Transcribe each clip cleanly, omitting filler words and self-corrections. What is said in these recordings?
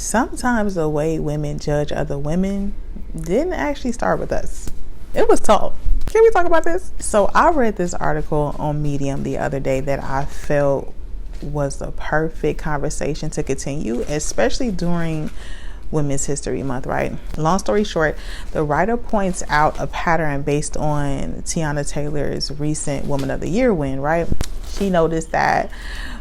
sometimes the way women judge other women didn't actually start with us. It was taught. Can we talk about this? So I read this article on Medium the other day that I felt was the perfect conversation to continue, especially during Women's History Month, right? Long story short, the writer points out a pattern based on Teyana Taylor's recent Woman of the Year win, right? She noticed that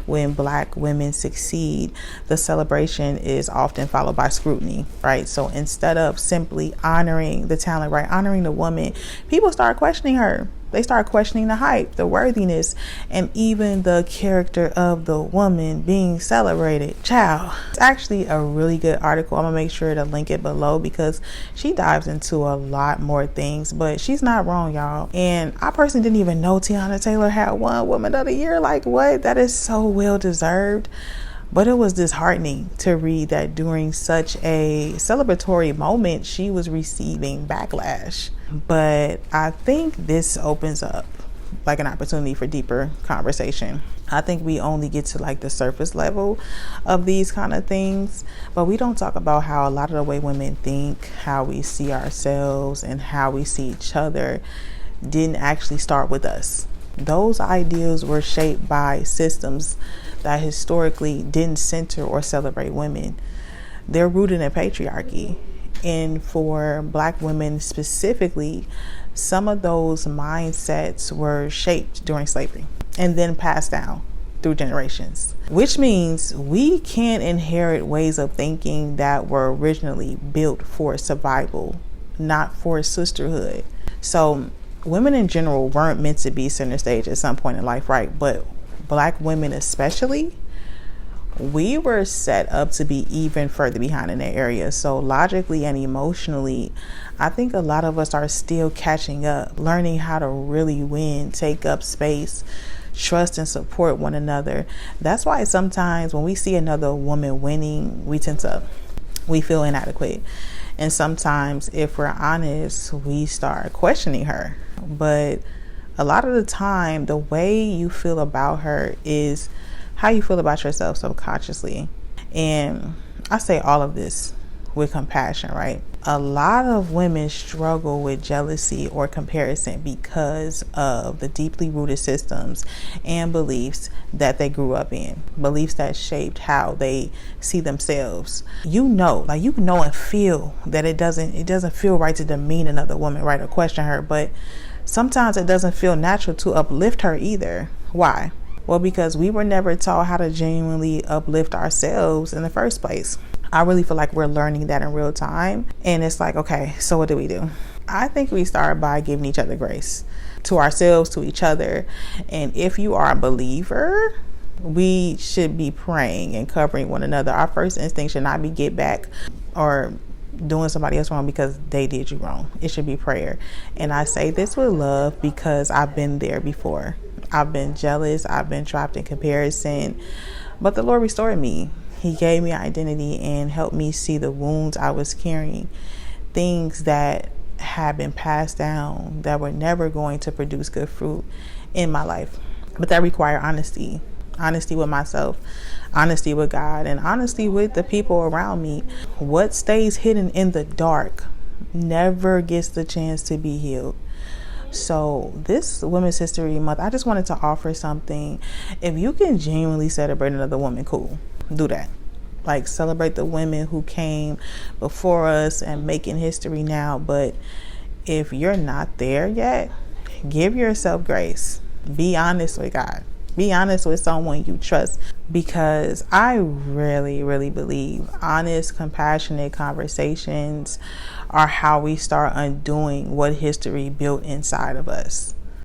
when Black women succeed, the celebration is often followed by scrutiny, right? So instead of simply honoring the talent, right, honoring the woman, people start questioning her. They start questioning the hype, the worthiness, and even the character of the woman being celebrated. Child, it's actually a really good article. I'm gonna make sure to link it below because she dives into a lot more things, but she's not wrong, y'all. And I personally didn't even know Teyana Taylor had won Woman of the Year. Like, what? That is so well deserved. But it was disheartening to read that during such a celebratory moment, she was receiving backlash. But I think this opens up like an opportunity for deeper conversation. I think we only get to like the surface level of these kind of things, but we don't talk about how a lot of the way women think, how we see ourselves, and how we see each other didn't actually start with us. Those ideals were shaped by systems that historically didn't center or celebrate women. They're rooted in patriarchy. And for Black women specifically, some of those mindsets were shaped during slavery and then passed down through generations, which means we can inherit ways of thinking that were originally built for survival, not for sisterhood. So women in general weren't meant to be center stage at some point in life, right? But Black women especially, we were set up to be even further behind in that area. So logically and emotionally, I think a lot of us are still catching up, learning how to really win, take up space, trust and support one another. That's why sometimes when we see another woman winning, we feel inadequate. And sometimes, if we're honest, we start questioning her. But a lot of the time, the way you feel about her is how you feel about yourself subconsciously. And I say all of this with compassion, right? A lot of women struggle with jealousy or comparison because of the deeply rooted systems and beliefs that they grew up in, beliefs that shaped how they see themselves. You know and feel that it doesn't feel right to demean another woman, right, or question her, but sometimes it doesn't feel natural to uplift her either. Why? Well, because we were never taught how to genuinely uplift ourselves in the first place. I really feel like we're learning that in real time. And it's like, okay, so what do we do? I think we start by giving each other grace, to ourselves, to each other. And if you are a believer, we should be praying and covering one another. Our first instinct should not be get back or doing somebody else wrong because they did you wrong. It should be prayer. And I say this with love because I've been there before. I've been jealous. I've been trapped in comparison. But the Lord restored me. He gave me identity and helped me see the wounds I was carrying, things that had been passed down that were never going to produce good fruit in my life. But that required honesty with myself, honesty with God, and honesty with the people around me. What stays hidden in the dark never gets the chance to be healed. So this Women's History Month, I just wanted to offer something. If you can genuinely celebrate another woman, cool, do that. Like, celebrate the women who came before us and making history now. But if you're not there yet, give yourself grace. Be honest with God. Be honest with someone you trust, because I really, really believe honest, compassionate conversations are how we start undoing what history built inside of us.